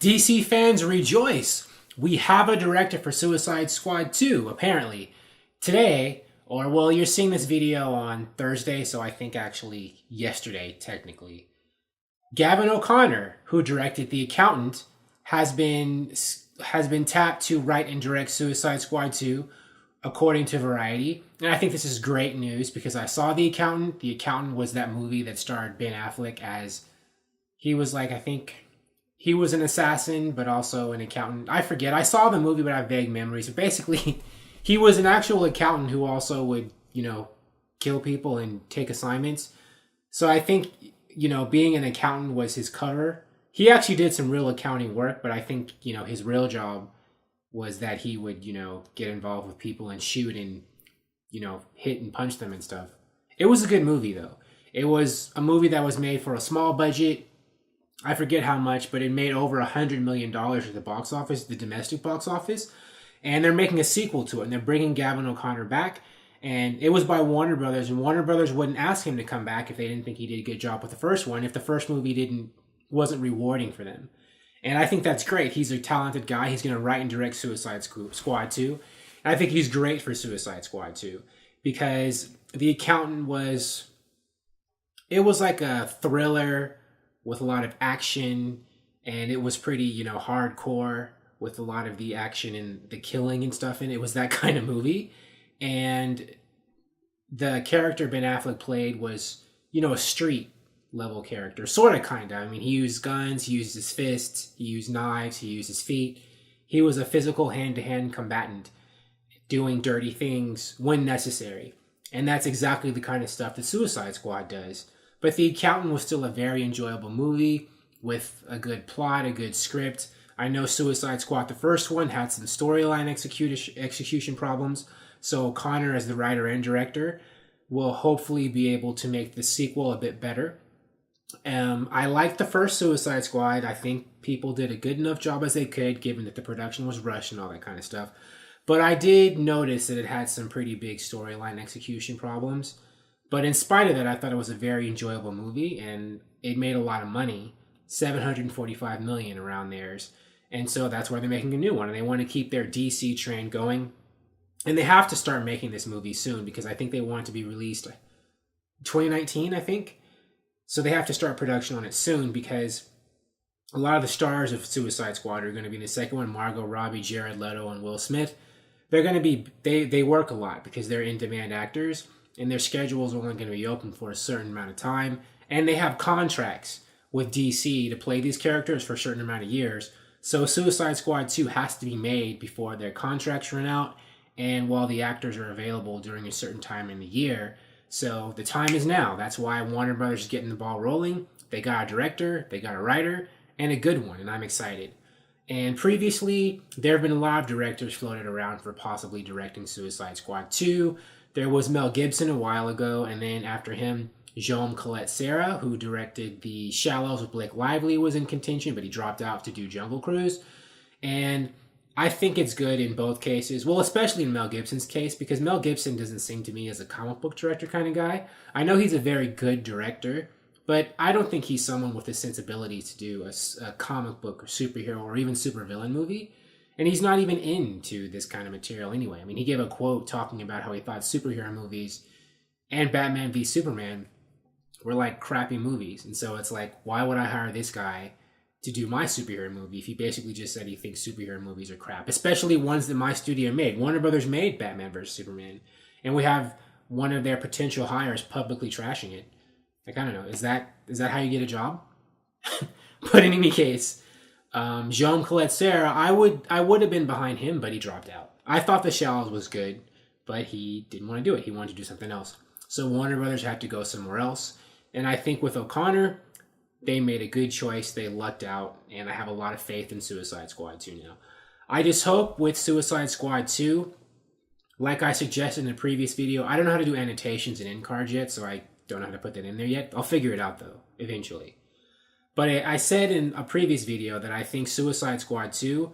DC fans rejoice. We have a director for Suicide Squad 2, apparently. Today, or well, you're seeing this video on Thursday, so I think actually yesterday, technically. Gavin O'Connor, who directed The Accountant, has been tapped to write and direct Suicide Squad 2, according to Variety. And I think this is great news because I saw The Accountant. The Accountant was that movie that starred Ben Affleck as... He was like, I think... He was an assassin, but also an accountant. I forget. I saw the movie, but I have vague memories. But basically, he was an actual accountant who also would, kill people and take assignments. So I think, being an accountant was his cover. He actually did some real accounting work, but I think, his real job was that he would, get involved with people and shoot and, hit and punch them and stuff. It was a good movie, though. It was a movie that was made for a small budget. I forget how much, but it made over $100 million at the box office, the domestic box office. And they're making a sequel to it, and they're bringing Gavin O'Connor back. And it was by Warner Brothers, and Warner Brothers wouldn't ask him to come back if they didn't think he did a good job with the first one, if the first movie wasn't rewarding for them. And I think that's great. He's a talented guy. He's going to write and direct Suicide Squad 2. And I think he's great for Suicide Squad 2 because The Accountant was like a thriller with a lot of action, and it was pretty, hardcore with a lot of the action and the killing and stuff in it. It was that kind of movie. And the character Ben Affleck played was, a street level character, sort of, kind of. I mean, he used guns, he used his fists, he used knives, he used his feet. He was a physical hand-to-hand combatant doing dirty things when necessary. And that's exactly the kind of stuff that Suicide Squad does. But The Accountant was still a very enjoyable movie with a good plot, a good script. I know Suicide Squad, the first one, had some storyline execution problems. So O'Connor, as the writer and director, will hopefully be able to make the sequel a bit better. I liked the first Suicide Squad. I think people did a good enough job as they could, given that the production was rushed and all that kind of stuff. But I did notice that it had some pretty big storyline execution problems. But in spite of that, I thought it was a very enjoyable movie, and it made a lot of money, $745 million around theirs. And so that's why they're making a new one, and they want to keep their DC train going. And they have to start making this movie soon, because I think they want it to be released 2019, I think. So they have to start production on it soon, because a lot of the stars of Suicide Squad are going to be in the second one. Margot Robbie, Jared Leto, and Will Smith. They're going to be, they work a lot because they're in-demand actors. And their schedules are only going to be open for a certain amount of time. And they have contracts with DC to play these characters for a certain amount of years. So Suicide Squad 2 has to be made before their contracts run out and while the actors are available during a certain time in the year. So the time is now. That's why Warner Brothers is getting the ball rolling. They got a director, they got a writer, and a good one, and I'm excited. And previously, there have been a lot of directors floated around for possibly directing Suicide Squad 2. There was Mel Gibson a while ago, and then after him, collet-serra, who directed The Shallows with Blake Lively, was in contention, but he dropped out to do Jungle Cruise. And I think it's good in both cases. Well, especially in Mel Gibson's case, because Mel Gibson doesn't seem to me as a comic book director kind of guy. I know he's a very good director, but I don't think he's someone with the sensibility to do a comic book or superhero or even supervillain movie. And he's not even into this kind of material anyway. I mean, he gave a quote talking about how he thought superhero movies and Batman v Superman were like crappy movies. And so it's like, why would I hire this guy to do my superhero movie if he basically just said he thinks superhero movies are crap? Especially ones that my studio made. Warner Brothers made Batman vs. Superman. And we have one of their potential hires publicly trashing it. Like, I don't know. Is that how you get a job? But in any case... collet-serra, I would have been behind him, but he dropped out. I thought The Shallows was good, but he didn't want to do it. He wanted to do something else. So Warner Brothers had to go somewhere else. And I think with O'Connor, they made a good choice. They lucked out, and I have a lot of faith in Suicide Squad 2 now. I just hope with Suicide Squad 2, like I suggested in the previous video, I don't know how to do annotations and end cards yet, so I don't know how to put that in there yet. I'll figure it out, though, eventually. But I said in a previous video that I think Suicide Squad 2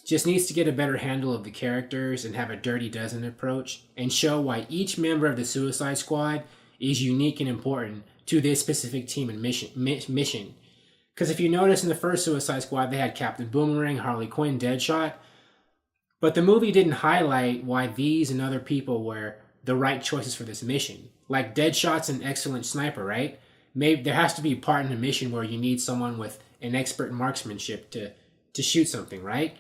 just needs to get a better handle of the characters and have a Dirty Dozen approach and show why each member of the Suicide Squad is unique and important to this specific team and mission. Because if you notice in the first Suicide Squad, they had Captain Boomerang, Harley Quinn, Deadshot. But the movie didn't highlight why these and other people were the right choices for this mission. Like Deadshot's an excellent sniper, right? Maybe there has to be a part in the mission where you need someone with an expert marksmanship to shoot something, right?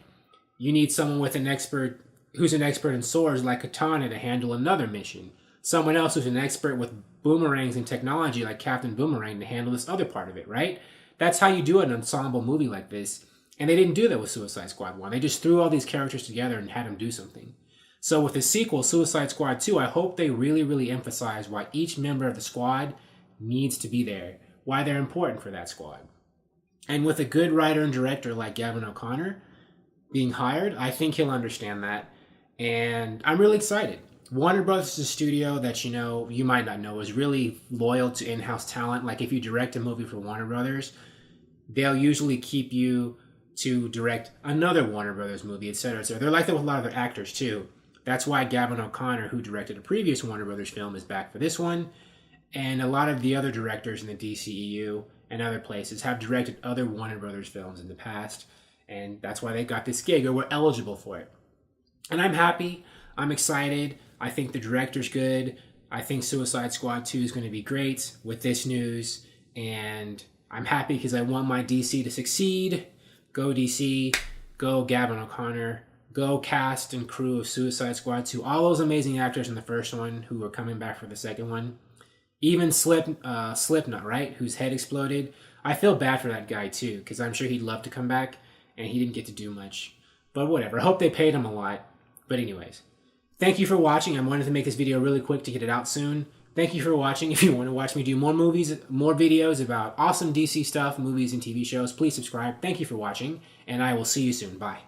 You need someone with who's an expert in swords like Katana to handle another mission. Someone else who's an expert with boomerangs and technology like Captain Boomerang to handle this other part of it, right? That's how you do an ensemble movie like this. And they didn't do that with Suicide Squad 1. They just threw all these characters together and had them do something. So with the sequel, Suicide Squad 2, I hope they really, really emphasize why each member of the squad needs to be there, why they're important for that squad. And with a good writer and director like Gavin O'Connor being hired, I think he'll understand that. And I'm really excited. Warner Brothers is a studio that, you might not know, is really loyal to in-house talent. Like if you direct a movie for Warner Brothers, they'll usually keep you to direct another Warner Brothers movie, etc. So they're like that with a lot of their actors too. That's why Gavin O'Connor, who directed a previous Warner Brothers film, is back for this one. And a lot of the other directors in the DCEU and other places have directed other Warner Brothers films in the past. And that's why they got this gig, or were eligible for it. And I'm happy. I'm excited. I think the director's good. I think Suicide Squad 2 is going to be great with this news. And I'm happy because I want my DC to succeed. Go DC. Go Gavin O'Connor. Go cast and crew of Suicide Squad 2. All those amazing actors in the first one who are coming back for the second one. Even Slipknot, right? Whose head exploded. I feel bad for that guy too, because I'm sure he'd love to come back, and he didn't get to do much. But whatever. I hope they paid him a lot. But anyways, thank you for watching. I wanted to make this video really quick to get it out soon. Thank you for watching. If you want to watch me do more videos about awesome DC stuff, movies and TV shows, please subscribe. Thank you for watching, and I will see you soon. Bye.